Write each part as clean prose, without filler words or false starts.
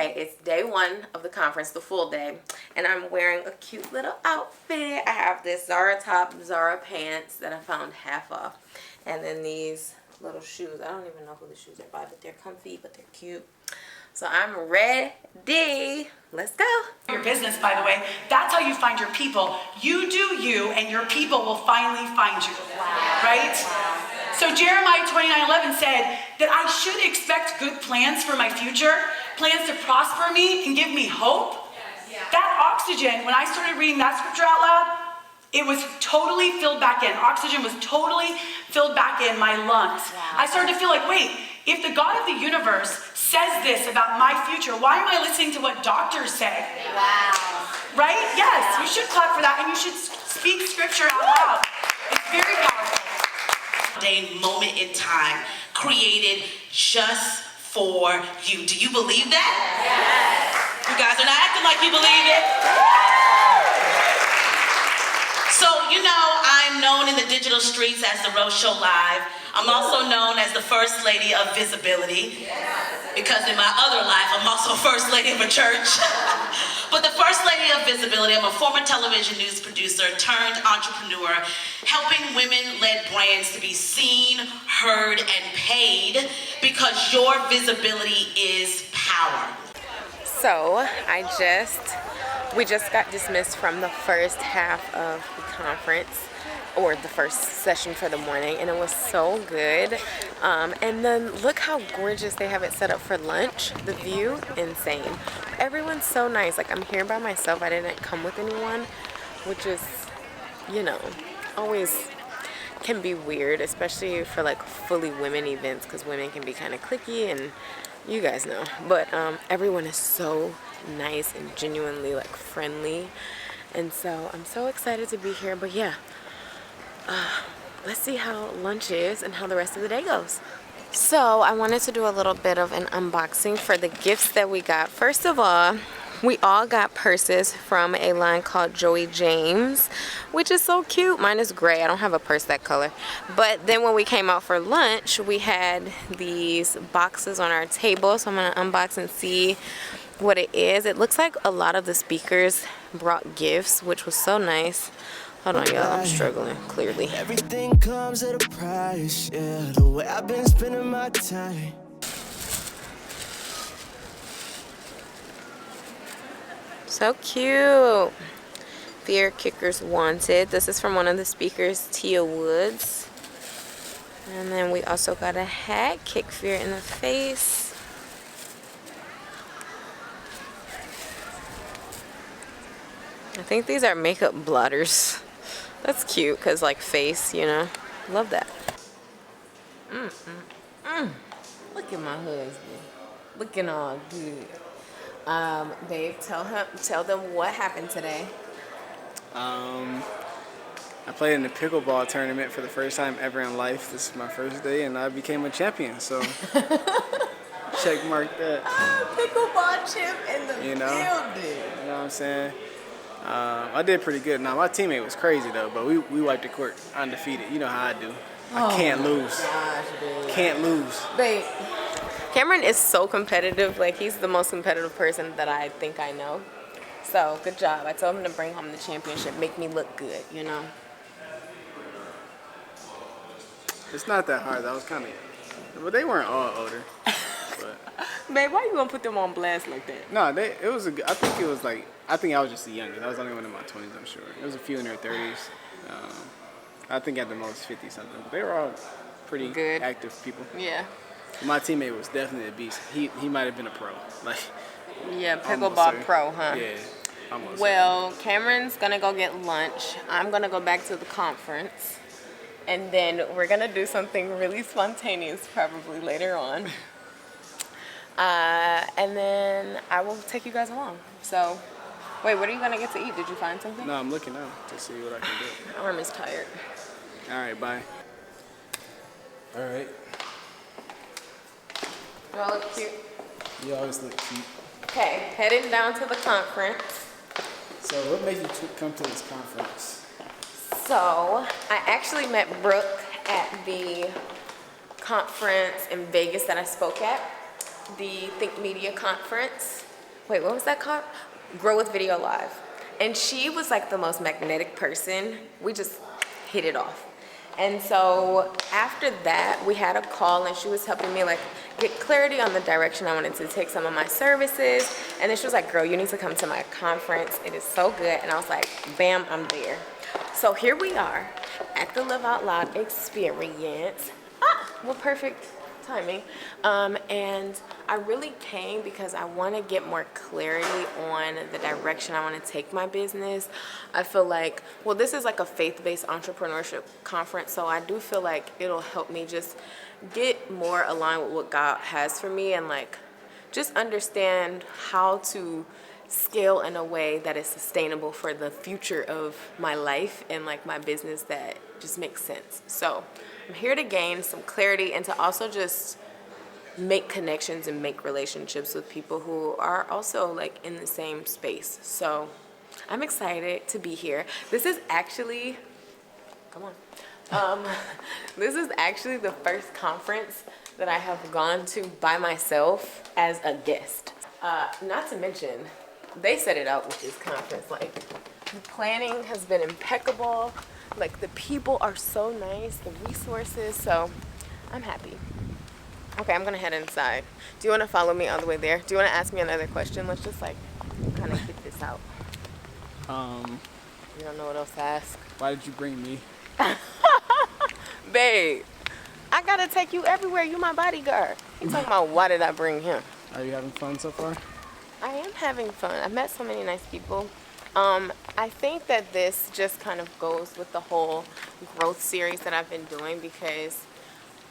Okay, it's day 1 of the conference, the full day, and I'm wearing a cute little outfit. I have this Zara top, Zara pants that I found half off, and then these little shoes. I don't even know who the shoes are by, but they're comfy, but they're cute. So I'm ready. Let's go. Your business, by the way, that's how you find your people. You do you, and your people will finally find you. Wow. Right? Wow. So Jeremiah 29:11 said that I should expect good plans for my future, plans to prosper me and give me hope. Yes. That oxygen, when I started reading that scripture out loud, it was totally filled back in. Oxygen was totally filled back in my lungs. Wow. I started to feel like, wait, if the God of the universe says this about my future, why am I listening to what doctors say? Wow. Right? Yes, you should clap for that, and you should speak scripture out loud. It's very powerful. Day, moment in time, created just for you. Do you believe that? Yes. You guys are not acting like you believe it. So, you know, I'm known in the digital streets as the Rose Show Live. I'm also known as the First Lady of Visibility, because in my other life, I'm also First Lady of a church. But the First Lady of Visibility, I'm a former television news producer turned entrepreneur, helping women-led brands to be seen, heard, and paid, because your visibility is power. So we just got dismissed from the first half of the conference, or the first session for the morning, and it was so good. And then look how gorgeous they have it set up for lunch. The view, insane. Everyone's so nice. Like, I'm here by myself. I didn't come with anyone, which is, you know, always can be weird, especially for like fully women events, because women can be kind of cliquey, and you guys know. But everyone is so nice and genuinely like friendly, and so I'm so excited to be here. But yeah, let's see how lunch is and how the rest of the day goes. So I wanted to do a little bit of an unboxing for the gifts that we got. First of all, we all got purses from a line called Joey James, which is so cute. Mine is gray. I don't have a purse that color. But then when we came out for lunch, we had these boxes on our table. So I'm going to unbox and see what it is. It looks like a lot of the speakers brought gifts, which was so nice. Hold on, y'all. I'm struggling, clearly. Everything comes at a price, yeah. The way I've been spending my time. So cute. Fear Kickers Wanted. This is from one of the speakers, Tia Woods. And then we also got a hat, Kick Fear in the Face. I think these are makeup blotters. That's cute, because like face, you know. Love that. Look at my husband. Looking all good. Babe, tell them what happened today. I played in the pickleball tournament for the first time ever in life. This is my first day, and I became a champion. So check mark that. Pickleball champ in the building. You know what I'm saying? I did pretty good. Now my teammate was crazy though, but we wiped the court undefeated. You know how I do. I can't lose. Gosh, babe. Can't lose. Babe, Cameron is so competitive. Like, he's the most competitive person that I think I know. So good job. I told him to bring home the championship, make me look good, you know. It's not that hard. That was kind of, but they weren't all older. But Babe, why you gonna put them on blast like that? no, it was I think it was like, I think I was just the youngest. I was only one in my 20s, I'm sure. There was a few in their 30s. I think at the most 50 something. But they were all pretty good, active people. Yeah. My teammate was definitely a beast. He might have been a pro. Like, yeah, pickleball pro, huh? Yeah. Almost. Well, Cameron's gonna go get lunch. I'm gonna go back to the conference, and then we're gonna do something really spontaneous probably later on. And then I will take you guys along. So, wait, what are you gonna get to eat? Did you find something? No, I'm looking now to see what I can do. My arm is tired. All right, bye. All right. You all look cute. You always look cute. Okay, heading down to the conference. So what made you come to this conference? So I actually met Brooke at the conference in Vegas that I spoke at, the Think Media conference. wait, what was that called? Grow with Video Live. And she was like the most magnetic person. We just hit it off. And so after that, we had a call and she was helping me like get clarity on the direction I wanted to take some of my services. And then she was like, girl, you need to come to my conference. It is so good. And I was like, bam, I'm there. So here we are at the Live Out Loud experience. Well, perfect timing. And I really came because I want to get more clarity on the direction I want to take my business. I feel like, well, this is like a faith-based entrepreneurship conference, so I do feel like it'll help me just get more aligned with what God has for me and like just understand how to scale in a way that is sustainable for the future of my life and like my business that just makes sense. So I'm here to gain some clarity and to also just make connections and make relationships with people who are also like in the same space. So I'm excited to be here. This is actually, this is actually the first conference that I have gone to by myself as a guest. Not to mention, they set it out with this conference. Like, the planning has been impeccable. Like, the people are so nice, the resources, so I'm happy. Okay, I'm gonna head inside. Do you wanna follow me all the way there? Do you wanna ask me another question? Let's just like kind of get this out. You don't know what else to ask? Why did you bring me? Babe, I gotta take you everywhere. You my bodyguard. He's talking about why did I bring him? Are you having fun so far? I am having fun. I've met so many nice people. I think that this just kind of goes with the whole growth series that I've been doing because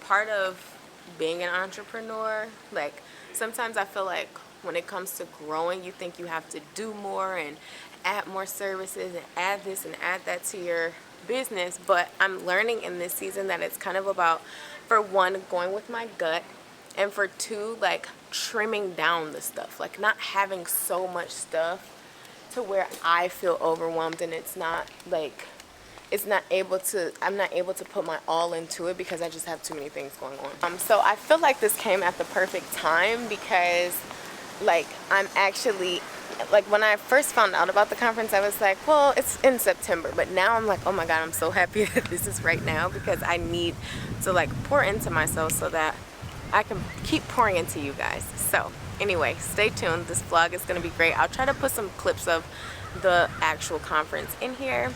part of being an entrepreneur, like sometimes I feel like when it comes to growing, you think you have to do more and add more services and add this and add that to your business. But I'm learning in this season that it's kind of about, for one, going with my gut, and for two, like trimming down the stuff, like not having so much stuff to where I feel overwhelmed and it's not like, I'm not able to put my all into it because I just have too many things going on. So I feel like this came at the perfect time because like I'm actually, like when I first found out about the conference, I was like, well, it's in September. But now I'm like, oh my God, I'm so happy that this is right now because I need to like pour into myself so that I can keep pouring into you guys. So anyway, stay tuned. This vlog is gonna be great. I'll try to put some clips of the actual conference in here.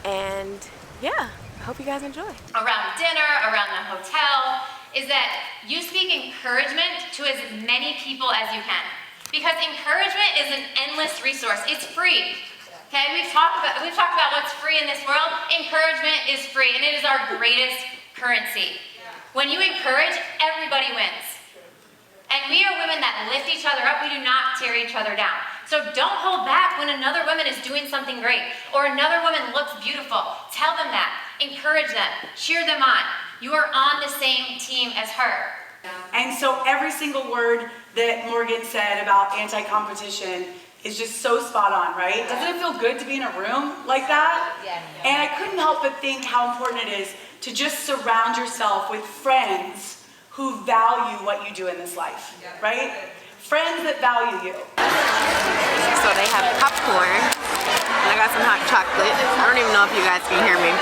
And yeah, I hope you guys enjoy. Around dinner, around the hotel, is that you speak encouragement to as many people as you can. Because encouragement is an endless resource. It's free. Okay, we've talked about what's free in this world. Encouragement is free, and it is our greatest currency. When you encourage, everybody wins. And we are women that lift each other up. We do not tear each other down. So don't hold back when another woman is doing something great or another woman looks beautiful. Tell them that. Encourage them. Cheer them on. You are on the same team as her. And so every single word that Morgan said about anti-competition is just so spot on, right? Doesn't it feel good to be in a room like that? Yeah. And I couldn't help but think how important it is to just surround yourself with friends who value what you do in this life, right? Friends that value you. So they have popcorn, and I got some hot chocolate. I don't even know if you guys can hear me,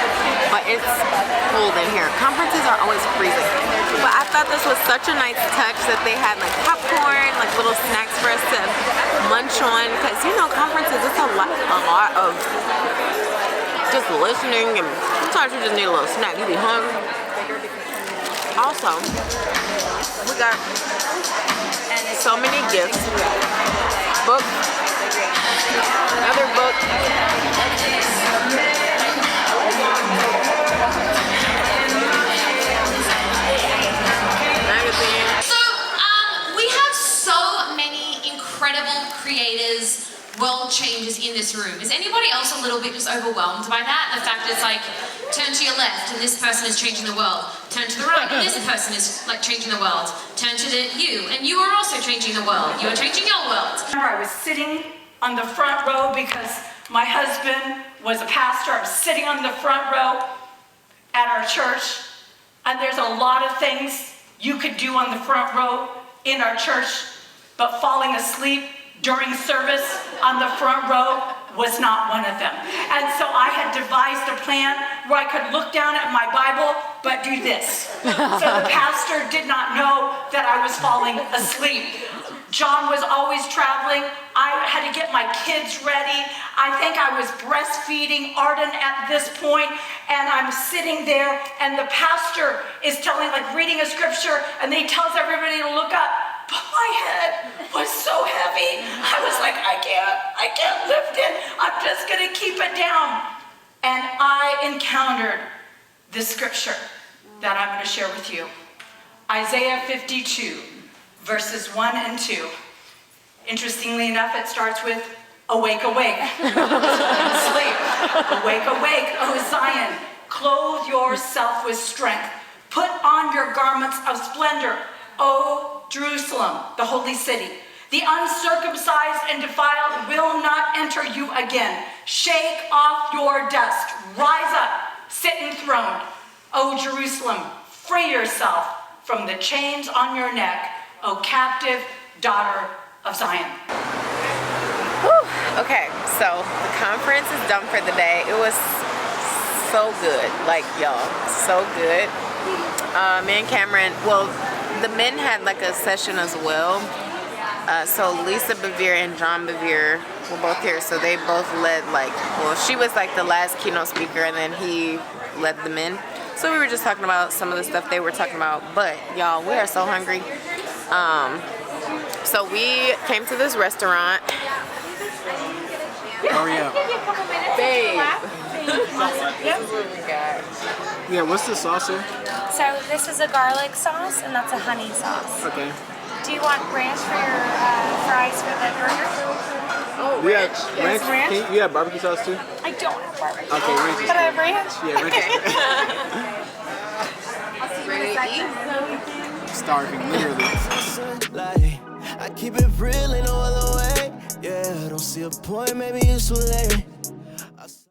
but it's cold in here. Conferences are always freezing. But I thought this was such a nice touch that they had like popcorn, like little snacks for us to munch on, because you know conferences, it's a lot of just listening, and sometimes you just need a little snack. You be hungry. Also, we got so many gifts. Book, another book. Magazine. So, we have so many incredible creators, world changers in this room. Is anybody else a little bit just overwhelmed by that? The fact that it's like, turn to your left and this person is changing the world. Turn to the right and this person is like changing the world. Turn to you and you are also changing the world. You are changing your world. I was sitting on the front row because my husband was a pastor. I was sitting on the front row at our church, and there's a lot of things you could do on the front row in our church, but falling asleep during service on the front row was not one of them. And so I had devised a plan where I could look down at my Bible, but do this. So the pastor did not know that I was falling asleep. John was always traveling. I had to get my kids ready. I think I was breastfeeding Arden at this point, and I'm sitting there, and the pastor is telling, like reading a scripture, and then he tells everybody to look up. But my head was so heavy. I was like, I can't lift it. I'm just gonna keep it down. And I encountered this scripture that I'm gonna share with you. Isaiah 52, verses 1 and 2. Interestingly enough, it starts with, awake, awake. Sleep. Awake, awake, O Zion. Clothe yourself with strength. Put on your garments of splendor, O Jerusalem, the holy city. The uncircumcised and defiled will not enter you again. Shake off your dust. Rise up, sit enthroned. O Jerusalem, free yourself from the chains on your neck, O captive daughter of Zion. Whew. Okay, so the conference is done for the day. It was so good, like y'all, so good. Me and Cameron, well, the men had like a session as well. So Lisa Bevere and John Bevere were both here, so they both led well, she was like the last keynote speaker, and then he led the men. So we were just talking about some of the stuff they were talking about, but y'all, we are so hungry. So we came to this restaurant. Hurry up. Babe. This is what we got. Yeah, what's the sauce here? So this is a garlic sauce, and that's a honey sauce. Okay. Do you want ranch for your fries for the burger? Oh, You ranch. have Yes, ranch. You have barbecue sauce too? I don't have barbecue. Okay, ranch is But I good. have ranch. Yeah, ranch I'll see you in a second. Starving, literally. Like, I keep it real, ain't no other way. Yeah, I don't see a point, maybe it's too late.